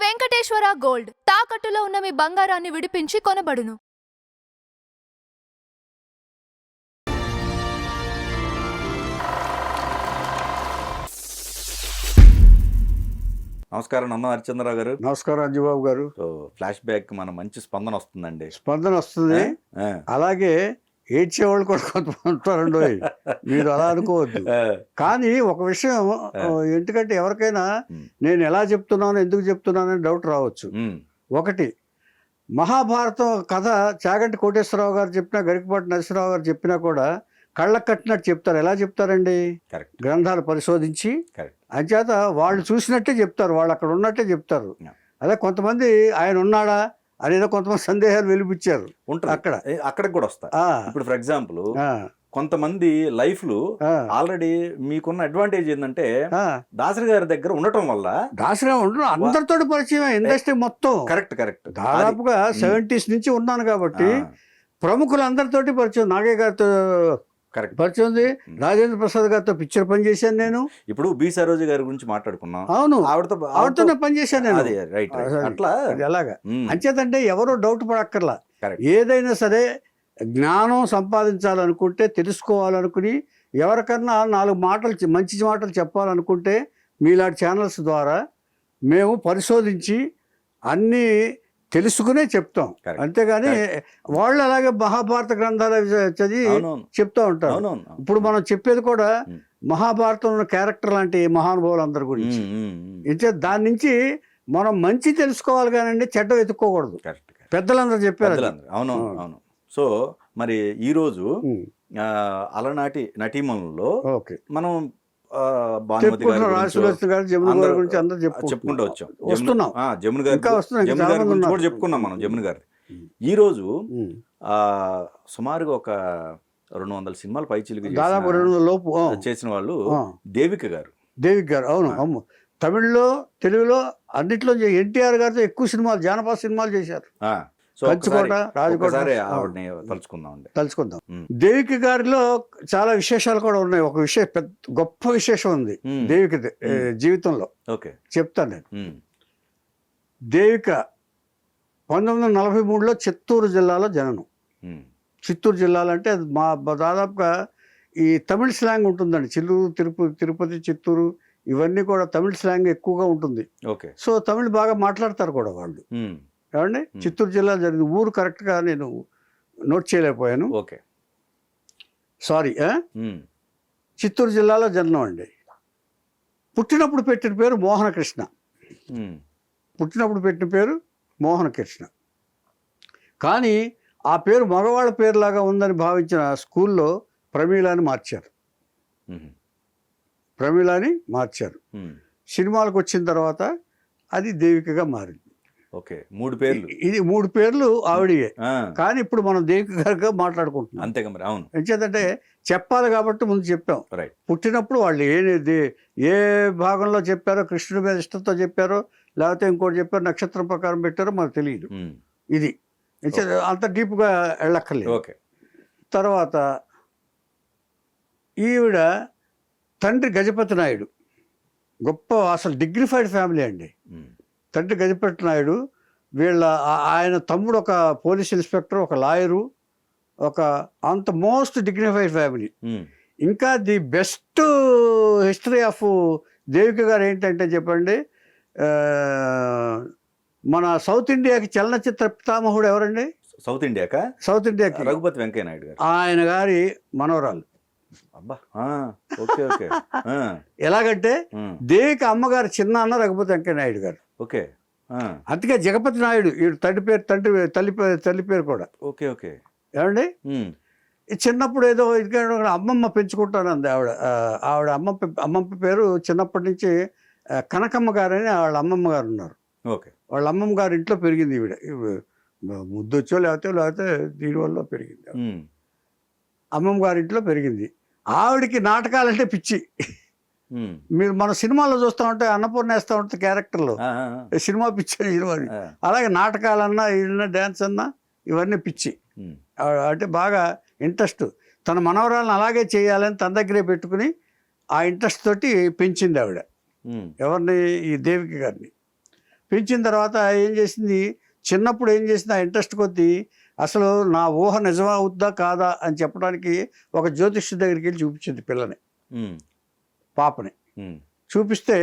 Venkateswara gold తాకట్టులో ఉన్న మీ బంగారాన్ని విడిపించి కొనబడును. నమస్కారం నందం హరిచంద్రరావు గారు. నమస్కారం అంజుబాబు గారు. సో ఫ్లాష్ బ్యాక్ మన మంచి స్పందన వస్తుందండి. స్పందన వస్తుంది. అలాగే ఏడ్చేవాళ్ళు కూడా కొంతమంది ఉంటారండి. మీరు అలా అనుకోవద్దు. కానీ ఒక విషయం, ఎందుకంటే ఎవరికైనా నేను ఎలా చెప్తున్నాను, ఎందుకు చెప్తున్నానని డౌట్ రావచ్చు. ఒకటి, మహాభారతం కథ చాగంటి కోటేశ్వరరావు గారు చెప్పినా, గరికపాటి నరసింహరావు గారు చెప్పినా కూడా కళ్ళకు కట్టినట్టు చెప్తారు. ఎలా చెప్తారండి? గ్రంథాలు పరిశోధించి అంచేత వాళ్ళు చూసినట్టే చెప్తారు, వాళ్ళు అక్కడ ఉన్నట్టే చెప్తారు. అదే కొంతమంది ఆయన ఉన్నాడా అనేదో కొంతమంది సందేహాలు వెలిపించారు అక్కడికి కూడా వస్తా. ఇప్పుడు ఫర్ ఎగ్జాంపుల్ కొంతమంది లైఫ్ లో ఆల్రెడీ మీకున్న అడ్వాంటేజ్ ఏంటంటే దాసరి గారి దగ్గర ఉండటం వల్ల, దాసరి ఉండడం అందరితో పరిచయం, ఇండస్ట్రీ మొత్తం. కరెక్ట్ దాదాపుగా 70s నుంచి ఉన్నాను కాబట్టి ప్రముఖులందరితోటి పరిచయం. నాగే గారితో పరిచయం ఉంది, రాజేంద్ర ప్రసాద్ గారితో పిక్చర్ పని చేశాను నేను. ఇప్పుడు బి సరోజ గారి గురించి మాట్లాడుకున్నాం. అవును, ఆవిడతోనే పని చేశాను నేను. అట్లా ఎలాగా అంచేతంటే ఎవరో డౌట్ పడక్కర్లా. ఏదైనా సరే జ్ఞానం సంపాదించాలనుకుంటే, తెలుసుకోవాలనుకుని, ఎవరికన్నా 4 మాటలు మంచి మాటలు చెప్పాలనుకుంటే మీలాంటి ఛానల్స్ ద్వారా మేము పరిశోధించి అన్నీ తెలుసుకునే చెప్తాం. అంతేగాని వాళ్ళు అలాగే మహాభారత గ్రంథాలు చదివి చెప్తా ఉంటారు. ఇప్పుడు మనం చెప్పేది కూడా మహాభారతంలో క్యారెక్టర్ లాంటి మహానుభావులు అందరి గురించి. దాని నుంచి మనం మంచి తెలుసుకోవాలి కానండి చెడ్డ వెతుక్కోకూడదు. పెద్దలందరూ చెప్పారు. అవును. సో మరి ఈరోజు అలనాటి నటీమణుల్లో మనం చెప్పుకుంటూ వచ్చాం. జమున గారి కూడా చెప్పుకున్నాం మనం. జమున గారి ఈ రోజు సుమారుగా ఒక 200 సినిమాలు పైచిలుకు దాదాపు 200 లోపు చేసిన వాళ్ళు దేవిక గారు. అవును, తమిళ్లో, తెలుగులో అన్నిట్లో ఎన్టీఆర్ గారితో ఎక్కువ సినిమాలు, జానపద సినిమాలు చేశారు. తలుచుకుందాం. దేవిక గారిలో చాలా విశేషాలు కూడా ఉన్నాయి. ఒక విషయం, గొప్ప విశేషం ఉంది దేవిక జీవితంలో, చెప్తాను నేను. దేవిక 1943లో చిత్తూరు జిల్లాలో జననం. చిత్తూరు జిల్లాలో అంటే మా దాదాపుగా ఈ తమిళ స్లాంగ్ ఉంటుందండి. చిత్తూరు, తిరుపతి, చిత్తూరు ఇవన్నీ కూడా తమిళ స్లాంగ్ ఎక్కువగా ఉంటుంది. సో తమిళ్ బాగా మాట్లాడతారు కూడా వాళ్ళు. ఏమండి, చిత్తూరు జిల్లా జరిగింది. ఊరు కరెక్ట్గా నేను నోట్ చేయలేకపోయాను, సారీ. చిత్తూరు జిల్లాలో జన్మం అండి. పుట్టినప్పుడు పెట్టిన పేరు మోహనకృష్ణ. కానీ ఆ పేరు మగవాళ్ళ పేరులాగా ఉందని భావించిన స్కూల్లో ప్రమీలాని మార్చారు. సినిమాలకు వచ్చిన తర్వాత అది దేవికగా మారింది. ఇది 3 పేర్లు ఆవిడయే. కానీ ఇప్పుడు మనం దేవిక గారిగా మాట్లాడుకుంటున్నాం. అంతేగా మరి. అవును, ఎందుకంటే చెప్పాలి కాబట్టి ముందు చెప్పాం. పుట్టినప్పుడు వాళ్ళు ఏ భాగంలో చెప్పారో, కృష్ణుడి మీద ఇష్టంతో చెప్పారో, లేకపోతే ఇంకోటి చెప్పారో, నక్షత్రం ప్రకారం పెట్టారో మనకు తెలియదు. ఇది అంత డీప్గా వెళ్ళక్కర్లేదు. తర్వాత ఈవిడ తండ్రి గజపతి నాయుడు, గొప్ప అసలు డిగ్నిఫైడ్ ఫ్యామిలీ అండి. తండ్రి గజపతి నాయుడు, ఆయన తమ్ముడు ఒక పోలీస్ ఇన్స్పెక్టర్, ఒక లాయరు, ఒక అంత మోస్ట్ డిగ్నిఫైడ్ ఫ్యామిలీ. ఇంకా the best history of Devika గారు ఏంటంటే చెప్పండి, మన సౌత్ ఇండియాకి చలనచిత్ర పితామహుడు ఎవరండి? సౌత్ ఇండియాకి రఘుపతి వెంకయ్య నాయుడు గారు, ఆయన గారి మనవరాలు. ఎలాగంటే దేవిక అమ్మగారు చిన్న అన్న రఘుపతి వెంకయ్య నాయుడు గారు. అందుకే జగపతి నాయుడు తల్లి పేరు కూడా. ఏమండి, చిన్నప్పుడు ఏదో అమ్మమ్మ పెంచుకుంటానంది ఆవిడ అమ్మమ్మ పేరు చిన్నప్పటి నుంచి కనకమ్మ గారని వాళ్ళ అమ్మమ్మ గారు ఉన్నారు. వాళ్ళ అమ్మమ్మ గారి ఇంట్లో పెరిగింది ఈవిడ. ముద్దొచ్చో లేకపోతే దీనివల్ల పెరిగింది. అమ్మమ్మ గారి ఇంట్లో పెరిగింది. ఆవిడకి నాటకాలంటే పిచ్చి. మీరు మన సినిమాలో చూస్తూ ఉంటే అన్నపూర్ణ వేస్తూ ఉంటుంది క్యారెక్టర్లో, సినిమా పిచ్చి సినిమాని. అలాగే నాటకాలన్నా, డ్యాన్స్ అన్నా ఇవన్నీ పిచ్చి. అంటే బాగా ఇంట్రెస్ట్. తన మనవరాలను అలాగే చేయాలని తన దగ్గరే పెట్టుకుని ఆ ఇంట్రెస్ట్ తోటి పెంచింది ఆవిడ. ఎవరిని? ఈ దేవిక గారిని. పెంచిన తర్వాత ఏం చేసింది, చిన్నప్పుడు ఏం చేసింది, ఆ ఇంట్రెస్ట్ కొద్దీ అసలు నా ఊహ నిజమా అవుద్దా కాదా అని చెప్పడానికి ఒక జ్యోతిష్యుడి దగ్గరికి వెళ్ళి చూపించింది పిల్లని, పాపని. చూపిస్తే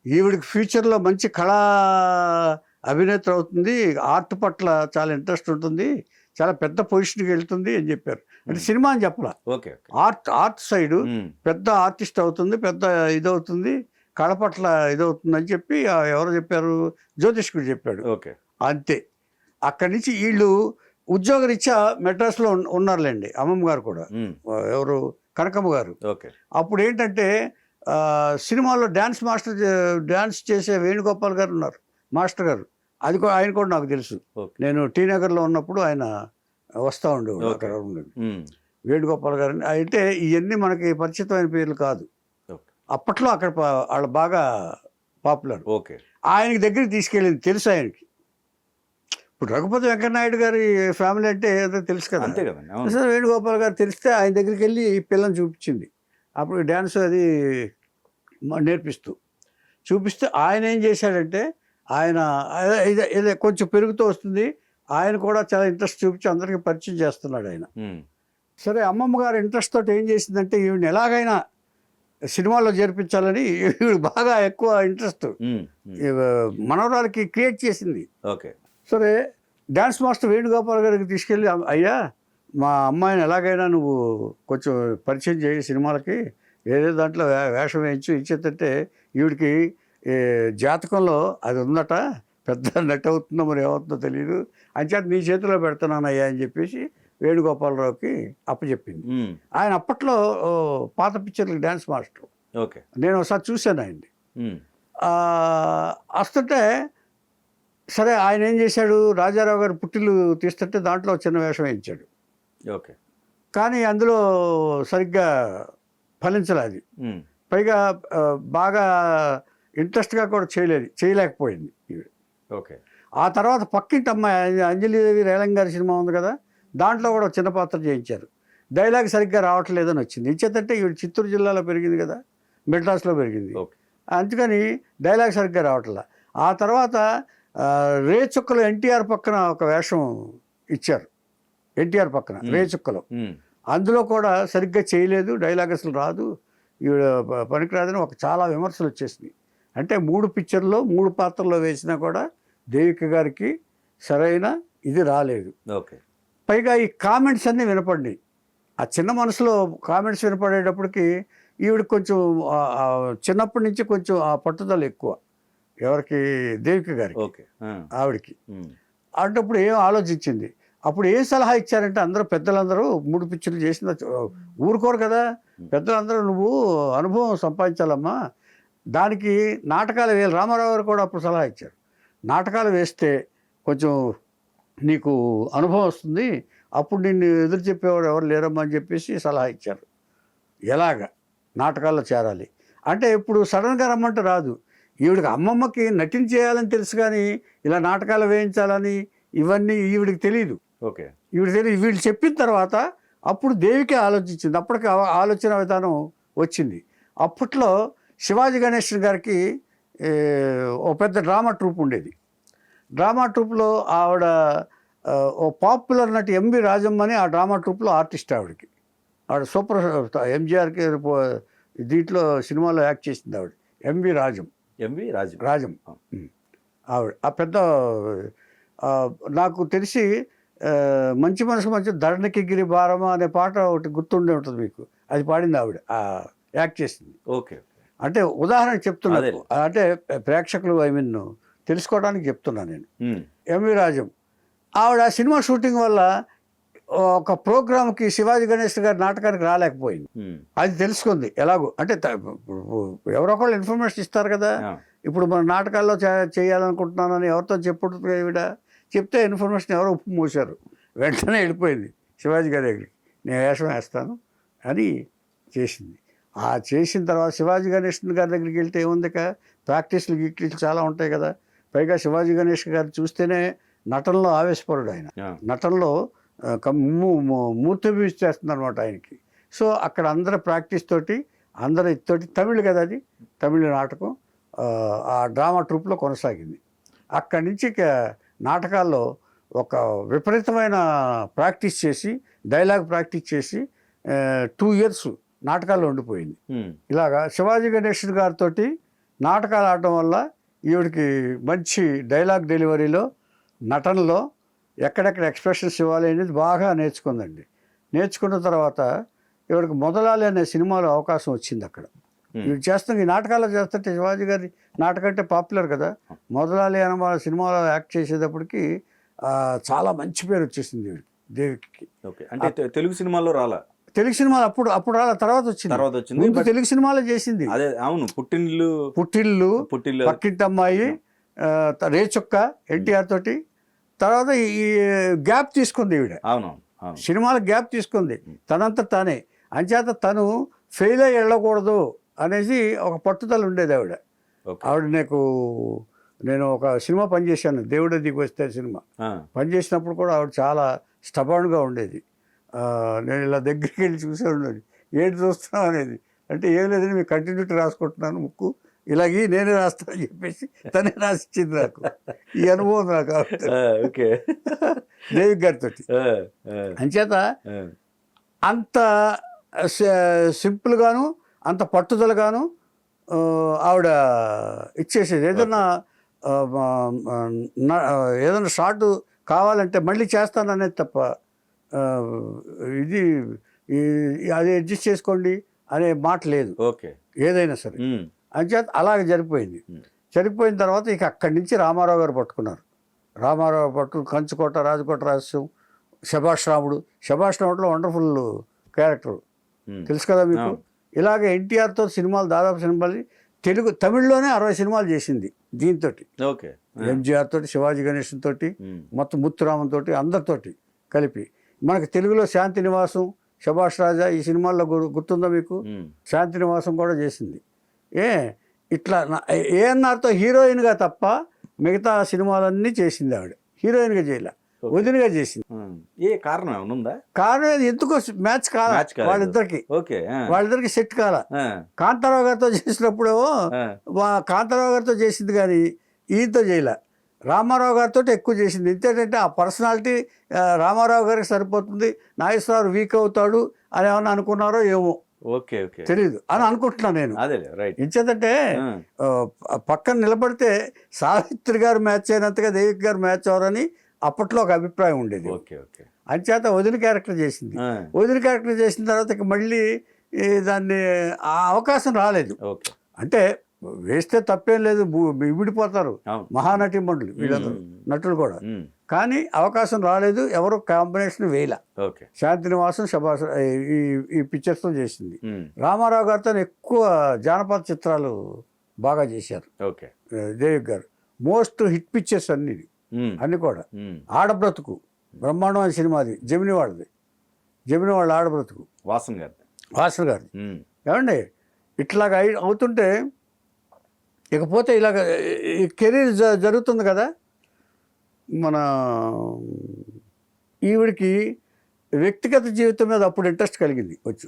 ఈవిడికి ఫ్యూచర్లో మంచి కళా అభినేత్రి అవుతుంది, ఆర్ట్ పట్ల చాలా ఇంట్రెస్ట్ ఉంటుంది, చాలా పెద్ద పొజిషన్కి వెళ్తుంది అని చెప్పారు. అంటే సినిమా అని చెప్పలా, ఆర్ట్ సైడు పెద్ద ఆర్టిస్ట్ అవుతుంది, పెద్ద ఇదవుతుంది, కళ పట్ల ఇదవుతుంది అని చెప్పి ఎవరు చెప్పారు, జ్యోతిష్కుడు చెప్పాడు. అంతే. అక్కడి నుంచి వీళ్ళు ఉద్యోగరీత్యా మెడ్రాస్లో ఉన్నారులేండి, అమ్మమ్మ గారు కూడా, ఎవరు కనకమ్మ గారు. అప్పుడు ఏంటంటే సినిమాలో డ్యాన్స్ చేసే వేణుగోపాల్ గారు ఉన్నారు, మాస్టర్ గారు. అది కూడా ఆయన కూడా నాకు తెలుసు. నేను టీ నగర్లో ఉన్నప్పుడు ఆయన వస్తూ ఉండేవాడు అక్కడ ఉండేది, వేణుగోపాల్ గారు. అయితే ఇవన్నీ మనకి పరిచితమైన పేర్లు కాదు, అప్పట్లో అక్కడ వాళ్ళు బాగా పాపులర్. ఆయనకి దగ్గరికి తీసుకెళ్ళింది, తెలుసు ఆయనకి. ఇప్పుడు రఘుపతి వెంకటనాయుడు గారి ఫ్యామిలీ అంటే ఏదో తెలుసు కదా, అంతే కదా. వేణుగోపాల్ గారు తెలిస్తే ఆయన దగ్గరికి వెళ్ళి ఈ పిల్లని చూపించింది. అప్పుడు డ్యాన్స్ అది చూపిస్తే ఆయన ఏం చేశాడంటే, ఆయన ఇదే కొంచెం పెరుగుతూ వస్తుంది, ఆయన కూడా చాలా ఇంట్రెస్ట్ చూపించి అందరికీ పరిచయం చేస్తున్నాడు ఆయన. సరే, అమ్మమ్మ గారు ఇంట్రెస్ట్ తోటి ఏం చేసిందంటే ఈవిని ఎలాగైనా సినిమాలో చేర్పించాలని ఈవిడ బాగా ఎక్కువ ఇంట్రెస్ట్ మనవరాలకి క్రియేట్ చేసింది. సరే, డ్యాన్స్ మాస్టర్ వేణుగోపాల్ గారికి తీసుకెళ్ళి, అయ్యా మా అమ్మాయిని ఎలాగైనా నువ్వు కొంచెం పరిచయం చేయి సినిమాలకి, ఏదో దాంట్లో వేషం వేయించు ఇచ్చేటంటే ఈవిడికి జాతకంలో అది ఉందట, పెద్ద నట్ అవుతుందో మరి ఏమవుతుందో తెలియదు, అంచేత నీ చేతిలో పెడుతున్నానయ్యా అని చెప్పేసి వేణుగోపాలరావుకి అప్పచెప్పింది. ఆయన అప్పట్లో పాత పిక్చర్లకి డ్యాన్స్ మాస్టర్. నేను ఒకసారి చూశాను ఆయన్ని. వస్తుంటే సరే, ఆయన ఏం చేశాడు, రాజారావు గారు పుట్టిల్లు తీస్తుంటే దాంట్లో చిన్న వేషం వేయించాడు. కానీ అందులో సరిగ్గా ఫలించలేదు అది. పైగా బాగా ఇంట్రెస్ట్గా కూడా చేయలేకపోయింది. ఆ తర్వాత పక్కింటి అమ్మాయి అంజలిదేవి రేలంగ్ గారి సినిమా ఉంది కదా, దాంట్లో కూడా చిన్న పాత్ర చేయించారు. డైలాగ్ సరిగ్గా రావట్లేదని వచ్చింది. ఇచ్చేదంటే ఈవిడ చిత్తూరు జిల్లాలో పెరిగింది కదా, మెడ్రాస్లో పెరిగింది, అందుకని డైలాగ్ సరిగ్గా రావట్లే. ఆ తర్వాత రేచుక్కలో ఎన్టీఆర్ పక్కన ఒక వేషం ఇచ్చారు, ఎన్టీఆర్ పక్కన రేచుక్కలో. అందులో కూడా సరిగ్గా చేయలేదు, డైలాగ్ అసలు రాదు, ఈవిడ పనికిరాదని చాలా విమర్శలు వచ్చేసినాయి. అంటే 3 పిక్చర్లో 3 పాత్రల్లో వేసినా కూడా దేవిక గారికి సరైన ఇది రాలేదు. పైగా ఈ కామెంట్స్ అన్నీ వినపడినాయి. ఆ చిన్న మనసులో కామెంట్స్ వినపడేటప్పటికి ఈవిడ కొంచెం చిన్నప్పటి నుంచి కొంచెం ఆ పట్టుదల ఎక్కువ, ఎవరికి, దేవిక గారికి, ఆవిడకి. అన్నప్పుడు ఏం ఆలోచించింది, అప్పుడు ఏం సలహా ఇచ్చారంటే, అందరూ పెద్దలందరూ 3 పిక్చర్లు చేసిన ఊరుకోరు కదా, పెద్దలందరూ నువ్వు అనుభవం సంపాదించాలమ్మా, దానికి నాటకాలు వేయాలి. రామారావు గారు కూడా అప్పుడు సలహా ఇచ్చారు, నాటకాలు వేస్తే కొంచెం నీకు అనుభవం వస్తుంది, అప్పుడు నిన్ను ఎదురు చెప్పేవాడు ఎవరు లేరమ్మా అని చెప్పేసి సలహా ఇచ్చారు. ఎలాగ నాటకాల్లో చేరాలి అంటే, ఇప్పుడు సడన్గా రమ్మంటే రాదు. ఈవిడికి అమ్మమ్మకి నటించేయాలని తెలుసు, కానీ ఇలా నాటకాలు వేయించాలని ఇవన్నీ ఈవిడికి తెలియదు. ఈవిడికి తెలియదు. వీళ్ళు చెప్పిన తర్వాత అప్పుడు దేవికే ఆలోచించింది. అప్పటికి ఆలోచన విధానం వచ్చింది. అప్పట్లో శివాజీ గణేశన్ గారికి ఓ పెద్ద డ్రామా ట్రూప్ ఉండేది. డ్రామా ట్రూప్లో ఆవిడ ఓ పాపులర్ నటి ఎంవి రాజమ్మని ఆ డ్రామా ట్రూప్లో ఆర్టిస్ట్. ఆవిడ సూపర్ ఎంజీఆర్కి దీంట్లో సినిమాలో యాక్ట్ చేసింది ఆవిడ, ఎంవి రాజం. ఆవిడ ఆ పెద్ద, నాకు తెలిసి మంచి మనసు మంచి ధరణికి గిరి భారమ అనే పాట ఒకటి గుర్తుండే ఉంటుంది మీకు, అది పాడింది ఆవిడ, యాక్ట్ చేసింది. అంటే ఉదాహరణ చెప్తున్నాను, అంటే ప్రేక్షకులు తెలుసుకోవడానికి చెప్తున్నాను నేను. ఎంవి రాజం ఆవిడ సినిమా షూటింగ్ వల్ల ఒక ప్రోగ్రామ్కి శివాజీ గణేష్ గారి నాటకానికి రాలేకపోయింది. అది తెలుసుకుంది ఎలాగో, అంటే ఎవరొకళ్ళు ఇన్ఫర్మేషన్ ఇస్తారు కదా, ఇప్పుడు మన నాటకాల్లో చేయాలనుకుంటున్నానని ఎవరితో చెప్పుడు ఈవిడ చెప్తే ఇన్ఫర్మేషన్ ఎవరో ఉప్పు మూసారు, వెంటనే వెళ్ళిపోయింది శివాజీ గారి దగ్గరికి, నేను వేషం వేస్తాను అని చేసింది. ఆ చేసిన తర్వాత శివాజీ గణేష్ గారి దగ్గరికి వెళ్తే ఏముంది, ప్రాక్టీస్లు గీక్టీస్లు చాలా ఉంటాయి కదా. పైగా శివాజీ గణేష్ గారు చూస్తేనే నటనలో ఆవేశపరుడు ఆయన, నటనలో మూర్తి చేస్తుంది అనమాట ఆయనకి. సో అక్కడ అందరి ప్రాక్టీస్ తోటి తమిళ్ కదా, అది తమిళ నాటకం ఆ డ్రామా ట్రూప్లో కొనసాగింది. అక్కడి నుంచి ఇక నాటకాల్లో ఒక విపరీతమైన ప్రాక్టీస్ చేసి డైలాగ్ ప్రాక్టీస్ చేసి 2 years నాటకాల్లో ఉండిపోయింది. ఇలాగా శివాజీ గణేషన్ గారితో నాటకాలు ఆడటం వల్ల ఈవిడికి మంచి డైలాగ్ డెలివరీలో, నటనలో ఎక్కడెక్కడ ఎక్స్ప్రెషన్స్ ఇవ్వాలి అనేది బాగా నేర్చుకుందండి. నేర్చుకున్న తర్వాత ఈవిడికి మొదలాలి అనే సినిమాలో అవకాశం వచ్చింది. అక్కడ ఇవి చేస్తాం, ఈ నాటకాల్లో చేస్తుంటే శివాజీ గారి నాటకం అంటే పాపులర్ కదా. మొదలాలి అనే వాళ్ళ సినిమాలో యాక్ట్ చేసేటప్పటికి చాలా మంచి పేరు వచ్చేసింది దేవికి. అంటే తెలుగు సినిమాలో రాలా? తెలుగు సినిమాలు అప్పుడు రాల, తర్వాత వచ్చింది. ముందు తెలుగు సినిమాలో చేసింది. అదే అవును, పుట్టిల్లు, పక్కింటమ్మాయి, రేచొక్క ఎన్టీఆర్ తోటి. తర్వాత ఈ గ్యాప్ తీసుకుంది ఈవిడ. అవును, సినిమాలకు గ్యాప్ తీసుకుంది తనంతా తానే. అంచేత తను ఫెయిల్ అయ్యి వెళ్ళకూడదు అనేసి ఒక పట్టుదల ఉండేది ఆవిడ. నేను ఒక సినిమా పనిచేశాను, దేవుడే దిగి వస్తే సినిమా పనిచేసినప్పుడు కూడా ఆవిడ చాలా స్టబర్న్గా ఉండేది. నేను ఇలా దగ్గరికి వెళ్ళి చూసేవాడిని, ఏంటి చూస్తున్నావు అనేది. అంటే ఏం లేదని మీకు కంటిన్యూటీ రాసుకుంటున్నాను, ముక్కు ఇలాగే నేనే రాస్తానని చెప్పేసి తనే రాసిచ్చింది నాకు. ఈ అనుభవం నాకు దేవి గారితో. అంచేత అంత సింపుల్గాను అంత పట్టుదలగాను ఆవిడ ఇచ్చేసేది. ఏదైనా షార్ట్ కావాలంటే మళ్ళీ చేస్తాననేది తప్ప అది అడ్జస్ట్ చేసుకోండి అనే మాట లేదు. ఏదైనా సరే అంచేత అలాగే జరిగిపోయింది. జరిగిపోయిన తర్వాత ఇక అక్కడి నుంచి రామారావు గారు పట్టుకున్నారు. రామారావు కంచుకోట, రాజకోట రహస్యం, శభాష్ రాముడులో వండర్ఫుల్ క్యారెక్టర్ తెలుసు కదా మీకు. ఇలాగే ఎన్టీఆర్తో దాదాపు సినిమాలు తమిళ్లోనే 60 సినిమాలు చేసింది దీంతో. ఎంజీఆర్ తోటి, శివాజీ గణేషన్ తోటి, మొత్తం ముత్తురామన్ తోటి, అందరితోటి కలిపి. మనకి తెలుగులో శాంతి నివాసం, శభాష్ రాజా ఈ సినిమాల్లో గుర్తుందా మీకు? శాంతి నివాసం కూడా చేసింది. ఇట్లా ఏఎన్ఆర్తో హీరోయిన్గా తప్ప మిగతా సినిమాలన్నీ చేసింది ఆవిడ. హీరోయిన్గా చేయలే, వదినగా చేసింది. ఏ కారణం ఏమన్నా? కారణం ఎందుకో మ్యాచ్ కాల వాళ్ళిద్దరికి సెట్ కాల. కాంతారావు గారితో చేసినప్పుడు కాంతారావు గారితో చేసింది కానీ ఈయనతో చేయలే. రామారావు గారితో ఎక్కువ చేసింది. ఇంతేంటంటే ఆ పర్సనాలిటీ రామారావు గారికి సరిపోతుంది, నాగేశ్వరరావు వీక్ అవుతాడు అని ఏమన్నా అనుకున్నారో ఏమో, తెలీదు అని అనుకుంటున్నాను నేను. ఇంచేతంటే పక్కన నిలబడితే సావిత్రి గారు మ్యాచ్ అయినంతగా దేవికి గారు మ్యాచ్ అవరని అప్పట్లో ఒక అభిప్రాయం ఉండేది. అంచేత వదిన క్యారెక్టర్ చేసింది. వదిన క్యారెక్టర్ చేసిన తర్వాత ఇక మళ్ళీ దాన్ని ఆ అవకాశం రాలేదు. అంటే వేస్తే తప్పేం లేదు, విడిపోతారు మహానటి మండలి వీళ్ళందరూ నటులు కూడా. కానీ అవకాశం రాలేదు, ఎవరు కాంబినేషన్ వేయలే. శాంతినివాసం, శభాష్ ఈ పిక్చర్స్తో చేసింది. రామారావు గారితో ఎక్కువ జానపద చిత్రాలు బాగా చేశారు దేవి గారు. మోస్ట్ హిట్ పిక్చర్స్ అన్ని కూడా. ఆడబ్రతుకు బ్రహ్మాండమైన సినిమాది, జమిని వాళ్ళ ఆడబ్రతుకు, వాసన్ గారిది. ఏమండి ఇట్లాగా అవుతుంటే ఇకపోతే ఇలాగ కెరీర్ జరుగుతుంది కదా. మన ఈవిడికి వ్యక్తిగత జీవితం మీద అప్పుడు ఇంట్రెస్ట్ కలిగింది వచ్చు.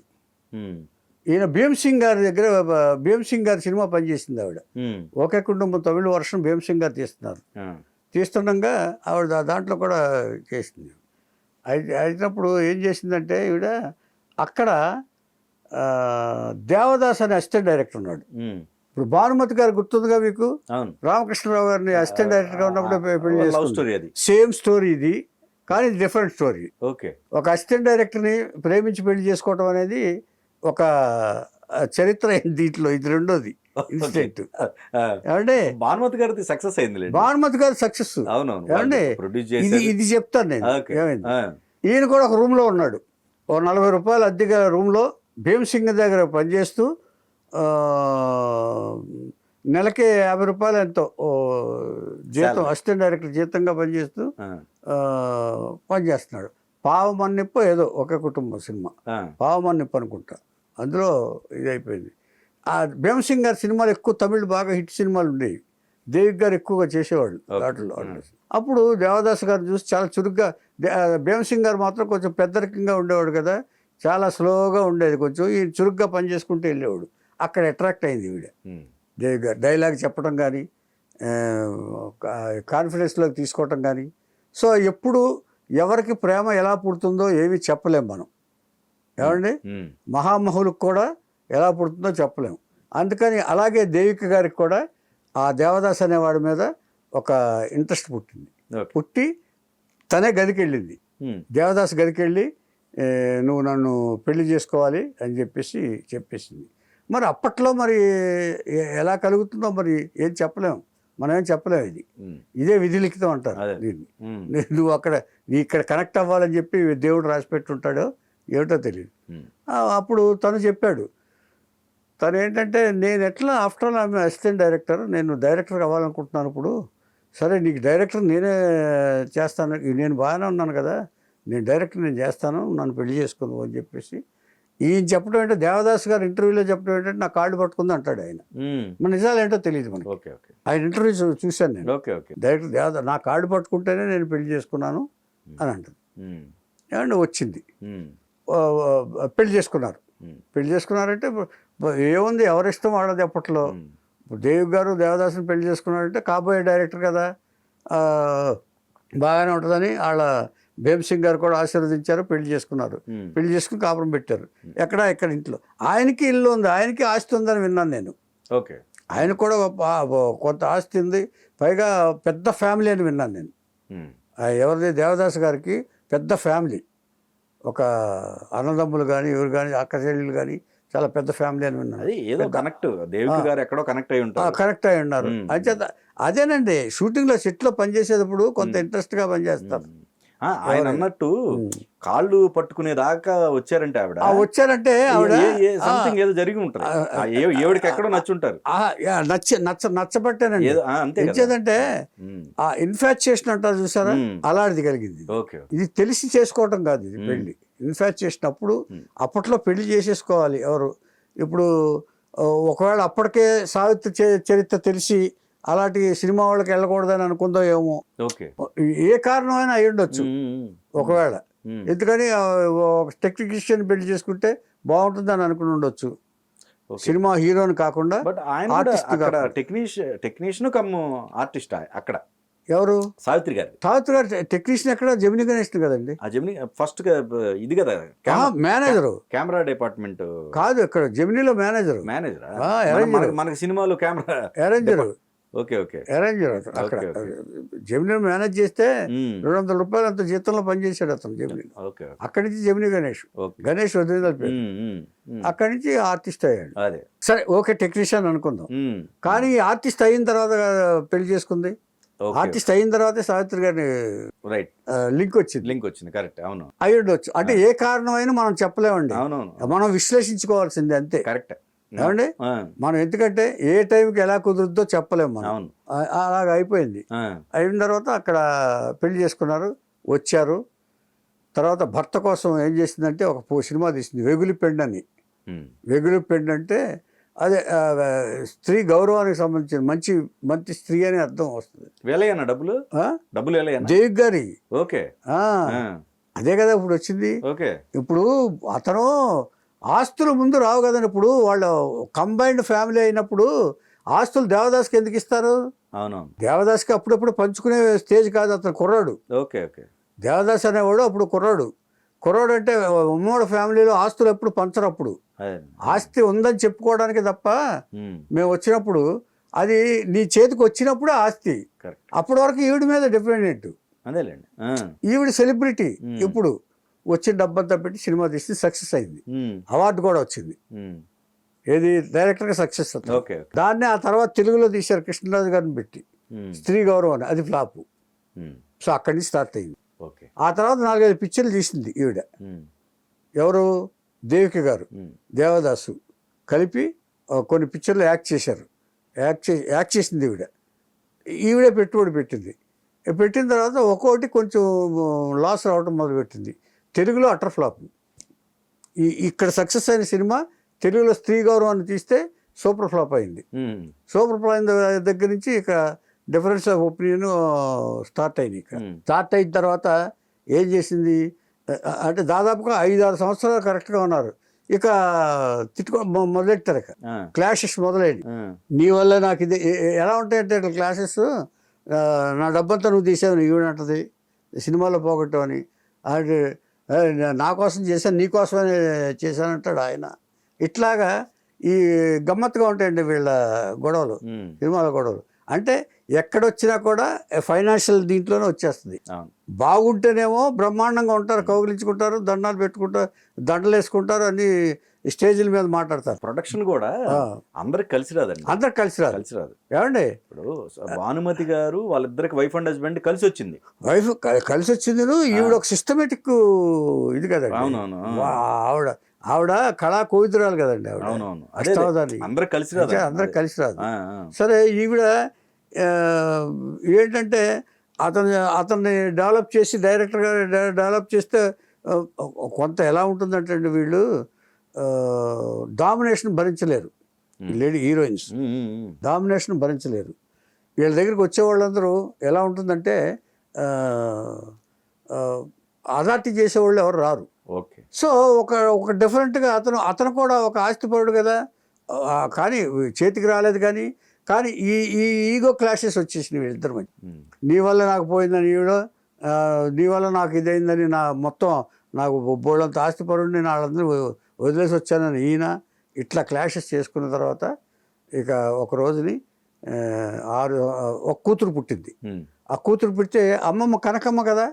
ఈయన భీమ్సింగ్ గారి దగ్గర, భీమ్సింగ్ గారి సినిమా పనిచేసింది ఆవిడ. ఒకే కుటుంబం తమిళ వర్షం భీమ్సింగ్ గారు తీస్తుండగా ఆవిడ దాంట్లో కూడా చేసింది. అయినప్పుడు ఏం చేసిందంటే ఈవిడ అక్కడ దేవదాస్ అనే అసిస్టెంట్ డైరెక్టర్ ఉన్నాడు. ఇప్పుడు భానుమతి గారు గుర్తుందిగా మీకు, రామకృష్ణరావు గారిని అసిస్టెంట్ డైరెక్టర్గా ఉన్నప్పుడు పెళ్లి చేసుకుంది. సేమ్ స్టోరీ ఇది, కానీ డిఫరెంట్ స్టోరీ. ఒక అసిస్టెంట్ డైరెక్టర్ని ప్రేమించి పెళ్లి చేసుకోవడం అనేది ఒక చరిత్ర అయింది దీంట్లో. ఇది రెండోది ఇన్సిడెంట్. ఏమంటే భానుమతి గారి సక్సెస్ అయింది. భానుమతి గారి సక్సెస్ ఏమంటే ఇది చెప్తాను నేను. ఏమైంది, ఈయన కూడా ఒక రూమ్లో ఉన్నాడు. ఓ 40 రూపాయలు అద్దెగా రూమ్లో భీమ్సింగ్ దగ్గర పనిచేస్తూ నెలకి 50 రూపాయలు ఎంతో జీతం, అసిస్టెంట్ డైరెక్టర్ జీతంగా పనిచేస్తున్నాడు. పావమన్నిప్పు ఏదో ఒకే కుటుంబం సినిమా, పావమన్నిప్పు అనుకుంటా, అందులో ఇది అయిపోయింది. ఆ భీమ్సింగ్ గారి సినిమాలు ఎక్కువ తమిళ్ బాగా హిట్ సినిమాలు ఉండేవి. దేవిక్ గారు ఎక్కువగా చేసేవాళ్ళు వాటిల్లో. అప్పుడు దేవదాస్ గారు చూసి చాలా చురుగ్గా, భీమ్సింగ్ గారు మాత్రం కొంచెం పెద్దరికంగా ఉండేవాడు కదా, చాలా స్లోగా ఉండేది కొంచెం. ఈ చురుగ్గా పనిచేసుకుంటూ వెళ్ళేవాడు. అక్కడ అట్రాక్ట్ అయింది ఈవిడ. దేవి గారు డైలాగ్ చెప్పడం కానీ కాన్ఫిడెన్స్లోకి తీసుకోవటం కానీ. సో ఎప్పుడు ఎవరికి ప్రేమ ఎలా పుడుతుందో ఏమీ చెప్పలేం మనం, ఏమండి. మహామహులకు కూడా ఎలా పుడుతుందో చెప్పలేము. అందుకని అలాగే దేవిక గారికి కూడా ఆ దేవదాస్ అనేవాడి మీద ఒక ఇంట్రెస్ట్ పుట్టింది. పుట్టి తనే గదికి వెళ్ళింది, దేవదాస్ గదికి వెళ్ళి నువ్వు నన్ను పెళ్లి చేసుకోవాలి అని చెప్పేసింది. మరి అప్పట్లో మరి ఎలా కలుగుతుందో మరి ఏం చెప్పలేము, మనం ఏం చెప్పలేము. ఇదే విధి లిఖితం అంటారు దీన్ని. నువ్వు ఇక్కడ కనెక్ట్ అవ్వాలని చెప్పి దేవుడు రాసి పెట్టుంటాడో ఏమిటో తెలియదు. అప్పుడు తను చెప్పాడు, తను ఏంటంటే నేను ఎట్లా ఆఫ్టర్ ఆల్ ఆమె అసిస్టెంట్ డైరెక్టర్, నేను డైరెక్టర్ అవ్వాలనుకుంటున్నాను. ఇప్పుడు సరే నీకు డైరెక్టర్ నేనే చేస్తాను, నేను బాగానే ఉన్నాను కదా, నేను డైరెక్టర్ నేను చేస్తాను, నన్ను పెళ్లి చేసుకుందాం అని చెప్పేసి ఈయన చెప్పడం ఏంటంటే, దేవదాస్ గారు ఇంటర్వ్యూలో చెప్పడం ఏంటంటే నా కార్డు పట్టుకుంది అంటాడు ఆయన. మన నిజాలు ఏంటో తెలియదు మనకి. ఆయన ఇంటర్వ్యూ చూశాను నేను. డైరెక్టర్ దేవదాస్ నా కార్డు పట్టుకుంటేనే నేను పెళ్లి చేసుకున్నాను అని అంటుంది. ఏమంటే వచ్చింది, పెళ్లి చేసుకున్నారు. పెళ్లి చేసుకున్నారంటే ఏముంది, ఎవరిష్టం వాళ్ళది. అప్పట్లో దేవి గారు దేవదాసుని పెళ్లి చేసుకున్నారంటే కాబోయే డైరెక్టర్ కదా, బాగానే ఉంటుందని వాళ్ళ భీమసింగ్ గారు కూడా ఆశీర్వదించారు, పెళ్లి చేసుకున్నారు. పెళ్లి చేసుకుని కాపురం పెట్టారు. ఎక్కడ ఇంట్లో ఆయనకి ఇల్లు ఉంది, ఆయనకి ఆస్తి ఉందని విన్నాను నేను. ఆయన కూడా కొంత ఆస్తి ఉంది, పైగా పెద్ద ఫ్యామిలీ అని విన్నాను నేను. ఎవరిది, దేవదాస్ గారికి పెద్ద ఫ్యామిలీ, ఒక అన్నదమ్ములు కానీ ఎవరు కానీ అక్క చెల్లెలు కానీ చాలా పెద్ద ఫ్యామిలీ అని విన్నాను. కనెక్ట్ అయి ఉన్నారు. అయితే అదేనండి, షూటింగ్లో సెట్లో పనిచేసేటప్పుడు కొంత ఇంట్రెస్ట్గా పనిచేస్తారు. ఆయన అన్నట్టు కాళ్ళు పట్టుకునే దాకా వచ్చారంటే వచ్చారంటే ఆవిడ సంథింగ్ ఏదో జరిగి ఉంటుంది, ఏవిడికి ఎక్కడో నచ్చుంటారు. నచ్చబట్టానండి. ఎంచేదంటే ఆ ఇన్ఫాక్చుయేషన్ అంటారు చూసారా, అలాంటిది కలిగింది. ఇది తెలిసి చేసుకోవటం కాదు, ఇది పెళ్లి ఇన్ఫాక్చుయేషన్. అప్పుడు అప్పట్లో పెళ్లి చేసేసుకోవాలి ఎవరు. ఇప్పుడు ఒకవేళ అప్పటికే సావిత్రి చరిత్ర తెలిసి అలాంటి సినిమా వాళ్ళకి వెళ్ళకూడదని అనుకుందో ఏమో, ఏ కారణమైనా అయి ఉండొచ్చు ఒకవేళ. ఎందుకని ఒక టెక్నీషియన్ పెళ్లి చేసుకుంటే బాగుంటుందని అనుకుని ఉండొచ్చు, సినిమా హీరోని కాకుండా. టెక్నీషియన్ కమ్ ఆర్టిస్ట్ అక్కడ ఎవరు, సావిత్రి గారు. సావిత్రి గారు టెక్నీషియన్ ఎక్కడ, జెమిని గణేష్ కదండి. ఆ జెమిని ఫస్ట్ ఇది కదా మేనేజరు, కెమెరా డిపార్ట్మెంట్ కాదు, ఇక్కడ జెమినిలో మేనేజర్. మనకి సినిమాలో కెమెరా అరేంజర్. అరేంజర్ అక్కడ జెమిని మేనేజ్ చేస్తే 200 రూపాయలు అంత జీతంలో పనిచేశాడు అతను జెమిని. అక్కడి నుంచి జెమిని గణేష్ వదిలిన పేరు. అక్కడి నుంచి ఆర్టిస్ట్ అయ్యాడు. సరే ఓకే, టెక్నీషియన్ అనుకుందాం. కానీ ఆర్టిస్ట్ అయిన తర్వాత పెళ్లి చేసుకుంది. ఆర్టిస్ట్ అయిన తర్వాత సావిత్రి గారిని లింక్ వచ్చింది. కరెక్ట్, అవును, అయి ఉండొచ్చు. అంటే ఏ కారణమైనా మనం చెప్పలేమండి, మనం విశ్లేషించుకోవాల్సిందే అంతే. కరెక్ట్ ఏమండి, మనం ఎందుకంటే ఏ టైంకి ఎలా కుదురుద్దో చెప్పలేము మనం. అలాగ అయిపోయింది. అయిన తర్వాత అక్కడ పెళ్లి చేసుకున్నారు, వచ్చారు. తర్వాత భర్త కోసం ఏం చేసిందంటే ఒక సినిమా తీసింది, వెగులి పెండు అని. వెగులి పెండు అంటే అదే స్త్రీ గౌరవానికి సంబంధించిన మంచి స్త్రీ అని అర్థం వస్తుంది. దేవి గారి అదే కదా ఇప్పుడు వచ్చింది. ఇప్పుడు అతను ఆస్తులు ముందు రావు కదండి. ఇప్పుడు వాళ్ళు కంబైన్డ్ ఫ్యామిలీ అయినప్పుడు ఆస్తులు దేవదాస్కి ఎందుకు ఇస్తారు? దేవదాస్కి అప్పుడప్పుడు పంచుకునే స్టేజ్ కాదు అతను, కుర్రాడు. దేవదాస్ అనేవాడు అప్పుడు కుర్రాడు అంటే ఉమ్మడి ఫ్యామిలీలో ఆస్తులు ఎప్పుడు పంచరు. అప్పుడు ఆస్తి ఉందని చెప్పుకోవడానికి తప్ప, మేము వచ్చినప్పుడు అది నీ చేతికి వచ్చినప్పుడు ఆస్తి. అప్పటి వరకు ఈవిడ మీద డిపెండెంట్. ఈవిడ సెలబ్రిటీ. ఇప్పుడు వచ్చిన డబ్బంతా పెట్టి సినిమా తీసి సక్సెస్ అయింది, అవార్డు కూడా వచ్చింది. ఏది, డైరెక్టర్గా సక్సెస్ అవుతుంది. దాన్ని ఆ తర్వాత తెలుగులో తీశారు కృష్ణరాజు గారిని పెట్టి, స్త్రీ గౌరవం అని. అది ఫ్లాప్. సో అక్కడి నుంచి స్టార్ట్ అయింది. ఆ తర్వాత 4-5 పిక్చర్లు తీసింది ఈవిడ. ఎవరు, దేవిక గారు, దేవదాసు కలిపి కొన్ని పిక్చర్లు యాక్ట్ చేశారు. యాక్ట్ చేసింది ఈవిడే పెట్టుబడి పెట్టింది. పెట్టిన తర్వాత ఒక్కొక్కటి కొంచెం లాస్ రావడం మొదలుపెట్టింది. తెలుగులో అటర్ ఫ్లాప్. ఇక్కడ సక్సెస్ అయిన సినిమా తెలుగులో స్త్రీ గౌరవాన్ని తీస్తే సూపర్ ఫ్లాప్ అయింది. సూపర్ ఫ్లాప్ అయిన దగ్గర నుంచి ఇక డిఫరెన్స్ ఆఫ్ ఒపీనియన్ స్టార్ట్ అయింది. స్టార్ట్ అయిన తర్వాత ఏం చేసింది అంటే దాదాపుగా 5-6 సంవత్సరాలు కరెక్ట్గా ఉన్నారు. ఇక మొదలెట్టారు, ఇక క్లాషెస్ మొదలైంది. నీ వల్ల నాకు ఇది ఎలా ఉంటాయంటే ఇట్లా క్లాషెస్, నా డబ్బంతా నువ్వు తీసావు, నీ ఈవిడంటది సినిమాలో పోగొట్టావని, అది నా కోసం చేశాను, నీ కోసమని చేశానంటాడు ఆయన. ఇట్లాగా ఈ గమ్మత్తుగా ఉంటాయండి వీళ్ళ గొడవలు, సినిమాల గొడవలు. అంటే ఎక్కడొచ్చినా కూడా ఫైనాన్షియల్ దీంట్లోనే వచ్చేస్తుంది. బాగుంటేనేమో బ్రహ్మాండంగా ఉంటారు, కౌగిలించుకుంటారు, దండాలు పెట్టుకుంటారు, దండలు వేసుకుంటారు, అన్ని స్టేజ్ల మీద మాట్లాడతారు. ప్రొడక్షన్ కూడా అందరికి కలిసి రాదండి, అందరికి కలిసి రాదు. ఏమండి ఇప్పుడు భానుమతి గారు వాళ్ళిద్దరికి వైఫ్ అండ్ హస్బెండ్ కలిసి వచ్చింది, కలిసి వచ్చింది. ఈవిడ ఒక సిస్టమేటిక్ ఇది కదండి. అవునవును. ఆవిడ కళా కోవిదురాలు కదండి ఆవిడ. అవునవును. అందరికి కలిసి రాదు. సరే, ఈవిడ ఏంటంటే అతన్ని డెవలప్ చేసి, డైరెక్టర్గా డెవలప్ చేస్తే కొంత ఎలా ఉంటుందంటే అండి, వీళ్ళు డామినేషన్ భరించలేరు, లేడీ హీరోయిన్స్ డామినేషన్ భరించలేరు. వీళ్ళ దగ్గరికి వచ్చే వాళ్ళందరూ ఎలా ఉంటుందంటే అథారిటీ చేసేవాళ్ళు ఎవరు రారు. సో ఒక డిఫరెంట్గా అతను కూడా ఒక ఆస్తిపరుడు కదా, కానీ చేతికి రాలేదు. కానీ ఈ ఈగో క్లాషెస్ వచ్చేసినాయి వీళ్ళిద్దరి మధ్య. నీ వల్ల నాకు పోయిందని ఈవిడ, నీ వల్ల నాకు ఇదైందని, మొత్తం నాకు బోళ్ళంత ఆస్తిపరుడిని నేను వాళ్ళందరూ వదిలేసి వచ్చానని ఈయన. ఇట్లా క్లాషెస్ చేసుకున్న తర్వాత ఇక ఒక రోజుని ఒక కూతురు పుట్టింది. ఆ కూతురు పుట్టితే అమ్మమ్మ కనకమ్మ కదా,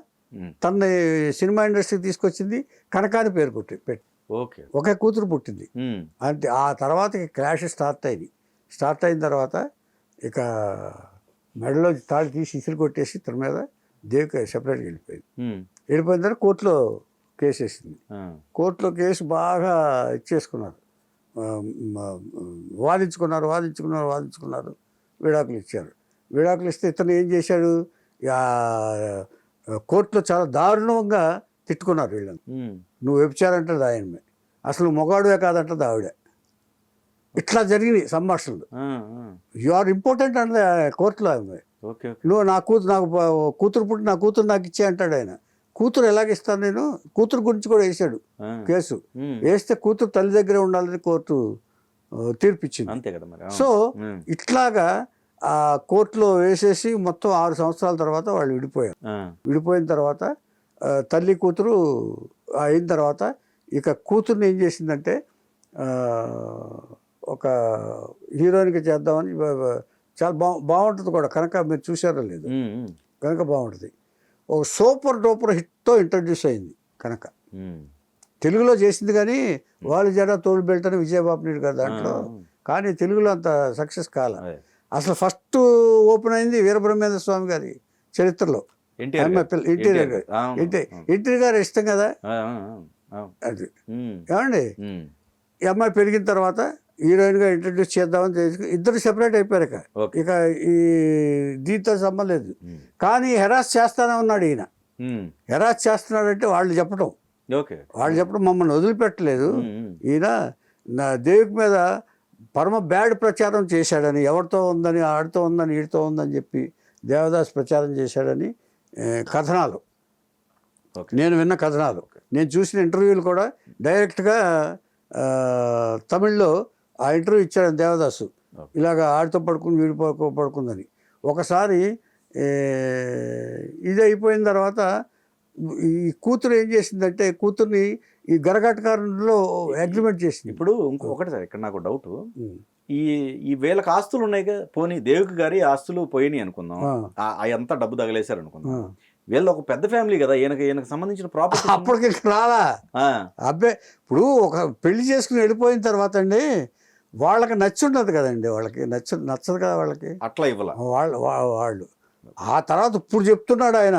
తనని సినిమా ఇండస్ట్రీకి తీసుకొచ్చింది, కనకాని పేరు పెట్టి ఒకే కూతురు పుట్టింది. అంటే ఆ తర్వాత క్లాషెస్ స్టార్ట్ అయిన తర్వాత ఇక మెడలో తాళి తీసి ఇసురు కొట్టేసి తన మీద దేవిక సెపరేట్గా వెళ్ళిపోయిన తర్వాత కోర్టులో కేసు వేసింది. కోర్టులో కేసు బాగా ఇచ్చేసుకున్నారు, వాదించుకున్నారు, విడాకులు ఇచ్చారు. విడాకులు ఇస్తే ఇతను ఏం చేశాడు, కోర్టులో చాలా దారుణంగా తిట్టుకున్నారు వీళ్ళని. నువ్వు వ్యభిచారంటది ఆయనమే, అసలు మొగాడువే కాదంటది ఆవిడ. ఇట్లా జరిగినాయి సంభాషణలు. యు ఆర్ ఇంపార్టెంట్ అంటే కోర్టులో ఆమె. నువ్వు నాకు కూతురు పుట్టి నా కూతురు నాకు ఇచ్చే అంటాడు ఆయన. కూతురు ఎలాగిస్తాను నేను, కూతురు గురించి కూడా వేసాడు కేసు. వేస్తే కూతురు తల్లి దగ్గరే ఉండాలని కోర్టు తీర్పిచ్చింది. సో ఇట్లాగా ఆ కోర్టులో వేసేసి మొత్తం 6 సంవత్సరాల తర్వాత వాళ్ళు విడిపోయారు. విడిపోయిన తర్వాత తల్లి కూతురు అయిన తర్వాత ఇక కూతుర్ని ఏం చేసిందంటే ఒక హీరోయిన్గా చేద్దామని, చాలా బాగుంటుంది కూడా కనుక, మీరు చూసారో లేదు, కనుక బాగుంటుంది. ఒక సూపర్ డూపర్ హిట్తో ఇంట్రడ్యూస్ అయింది కనుక. తెలుగులో చేసింది కానీ వాళ్ళు జడ తోడు బెల్ట్ అని విజయబాబు నాయుడు గారు దాంట్లో, కానీ తెలుగులో అంత సక్సెస్ కాల. అసలు ఫస్ట్ ఓపెన్ అయింది వీరబ్రహ్మేంద్ర స్వామి గారి చరిత్రలో. ఎన్టీఆర్ గారు ఇష్టం కదా అది. ఏమండి, ఈ అమ్మాయి పెరిగిన తర్వాత హీరోయిన్గా ఇంట్రడ్యూస్ చేద్దామని ఇద్దరు సెపరేట్ అయిపోయారు. ఇక ఈ దీంతో సంబంధం లేదు. కానీ హెరాస్ చేస్తానే ఉన్నాడు ఈయన. హెరాస్ చేస్తున్నాడంటే వాళ్ళు చెప్పడం మమ్మల్ని వదిలిపెట్టలేదు. ఈయన నా దేవికి మీద పరమ బ్యాడ్ ప్రచారం చేశాడని, ఎవరితో ఉందని, ఆడితో ఉందని, వీడితో ఉందని చెప్పి దేవదాస్ ప్రచారం చేశాడని కథనాలు, నేను విన్న కథనాలు, నేను చూసిన ఇంటర్వ్యూలు కూడా డైరెక్ట్గా తమిళ్లో ఆ ఇంటర్వ్యూ ఇచ్చాడు దేవదాసు. ఇలాగ ఆడితో పడుకుని వీడి పడుకుందని. ఒకసారి ఇది అయిపోయిన తర్వాత ఈ కూతురు ఏం చేసిందంటే, కూతుర్ని ఈ గరగటకారులో అగ్రిమెంట్ చేసింది. ఇప్పుడు ఇంకొకటి సార్, ఇక్కడ నాకు డౌట్, ఈ వీళ్ళకి ఆస్తులు ఉన్నాయి కదా, పోనీ దేవికి గారి ఆస్తులు పోయినాయి అనుకుందాం, అంతా డబ్బు తగలేశారు అనుకుందాం, వీళ్ళు ఒక పెద్ద ఫ్యామిలీ కదా, ఈయనకు సంబంధించిన ప్రాపర్టీ అప్పటికి రాలా. అబ్బాయి ఇప్పుడు ఒక పెళ్లి చేసుకుని వెళ్ళిపోయిన తర్వాత అండి వాళ్ళకి నచ్చి ఉండదు కదండి, వాళ్ళకి నచ్చదు కదా వాళ్ళకి, అట్లా ఇవ్వాలి వాళ్ళు. ఆ తర్వాత ఇప్పుడు చెప్తున్నాడు ఆయన,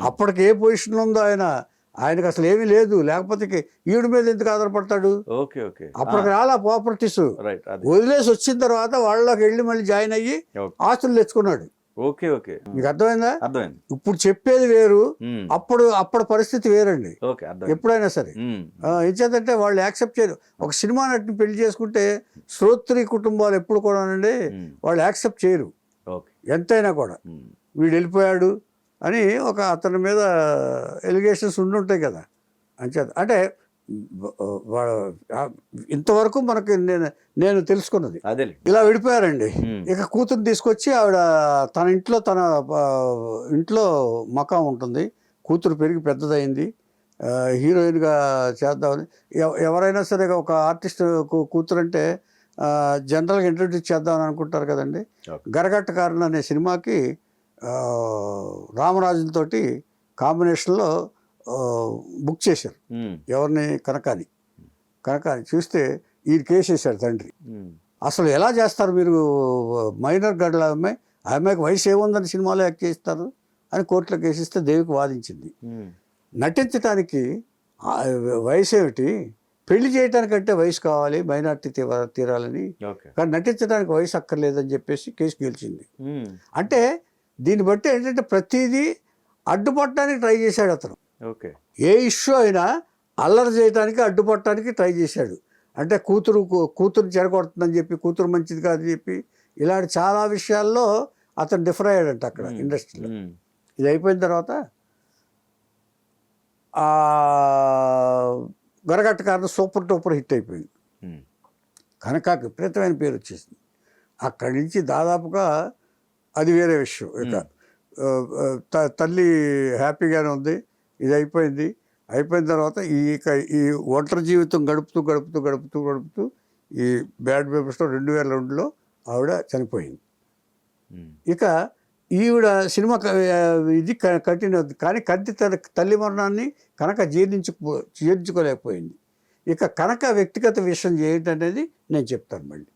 అప్పటికి ఏ పొజిషన్లో ఉందో ఆయనకు అసలు ఏమీ లేదు, లేకపోతే ఈవిడ మీద ఎందుకు ఆధారపడతాడు. అప్పటికి రాలా ప్రాపర్టీస్, వదిలేసి వచ్చిన తర్వాత వాళ్ళకి వెళ్ళి మళ్ళీ జాయిన్ అయ్యి ఆస్తులు తెచ్చుకున్నాడు. మీకు అర్థమైందా? ఇప్పుడు చెప్పేది వేరు, అప్పుడు పరిస్థితి వేరండి ఎప్పుడైనా సరే. ఏంటంటే వాళ్ళు యాక్సెప్ట్ చేయరు. ఒక సినిమా నటిని పెళ్లి చేసుకుంటే శ్రోత్రి కుటుంబాలు ఎప్పుడు కూడానండి వాళ్ళు యాక్సెప్ట్ చేయరు ఎంతైనా కూడా. వీడు వెళ్ళిపోయాడు అని అతని మీద ఎలిగేషన్స్ ఉండుంటాయి కదా. అంటే ఇంతవరకు మనకి నేను తెలుసుకున్నది అదే. ఇలా విడిపోయారండి. ఇక కూతురు తీసుకొచ్చి ఆవిడ తన ఇంట్లో మకాం ఉంటుంది. కూతురు పెరిగి పెద్దదైంది, హీరోయిన్గా చేద్దామని. ఎవరైనా సరే ఒక ఆర్టిస్ట్ కూతురు అంటే జనరల్గా ఇంట్రడ్యూస్ చేద్దామని అనుకుంటారు కదండి. గరగట్టకారన్ అనే సినిమాకి రామరాజుతో కాంబినేషన్లో బుక్ చేశారు. ఎవరిని? కనకాని చూస్తే ఈ కేసు వేశారు తండ్రి. అసలు ఎలా చేస్తారు మీరు? మైనర్ గడ్ల అమ్మాయికి వయసు ఏముందని సినిమాలో యాక్ట్ చేస్తారు అని కోర్టులో కేసిస్తే దేవికి వాదించింది. నటించడానికి వయసు ఏమిటి, పెళ్లి చేయడానికంటే వయసు కావాలి, మైనార్టీ తీరాలని, కానీ నటించడానికి వయసు అక్కర్లేదని చెప్పేసి కేసు గెలిచింది. అంటే దీన్ని బట్టి ఏంటంటే ప్రతిదీ అడ్డుపట్టడానికి ట్రై చేశాడు అతను. ఏ ఇష్యూ అయినా అల్లరి చేయడానికి అడ్డుపట్టడానికి ట్రై చేశాడు. అంటే కూతురు చెడగొడుతుందని చెప్పి, కూతురు మంచిది కాదని చెప్పి, ఇలాంటి చాలా విషయాల్లో అతను డిఫర్ అయ్యాడంట అక్కడ ఇండస్ట్రీలో. ఇది అయిపోయిన తర్వాత గరగట్టకారన్ సూపర్ టూపర్ హిట్ అయిపోయింది. కనకాకి విపరీతమైన పేరు వచ్చేసింది. అక్కడి నుంచి దాదాపుగా అది వేరే విషయం. ఇక తల్లి హ్యాపీగానే ఉంది. ఇది అయిపోయింది. అయిపోయిన తర్వాత ఈ ఒంటరి జీవితం గడుపుతూ ఈ బ్యాడ్ పేపర్స్లో 2002లో ఆవిడ చనిపోయింది. ఇక ఈవిడ సినిమా ఇది కంటిన్యూ అవుతుంది. కానీ తల్లి మరణాన్ని కనక జీర్ణించుకోలేకపోయింది. ఇక కనక వ్యక్తిగత విషయం ఏంటనేది నేను చెప్తాను మళ్ళీ.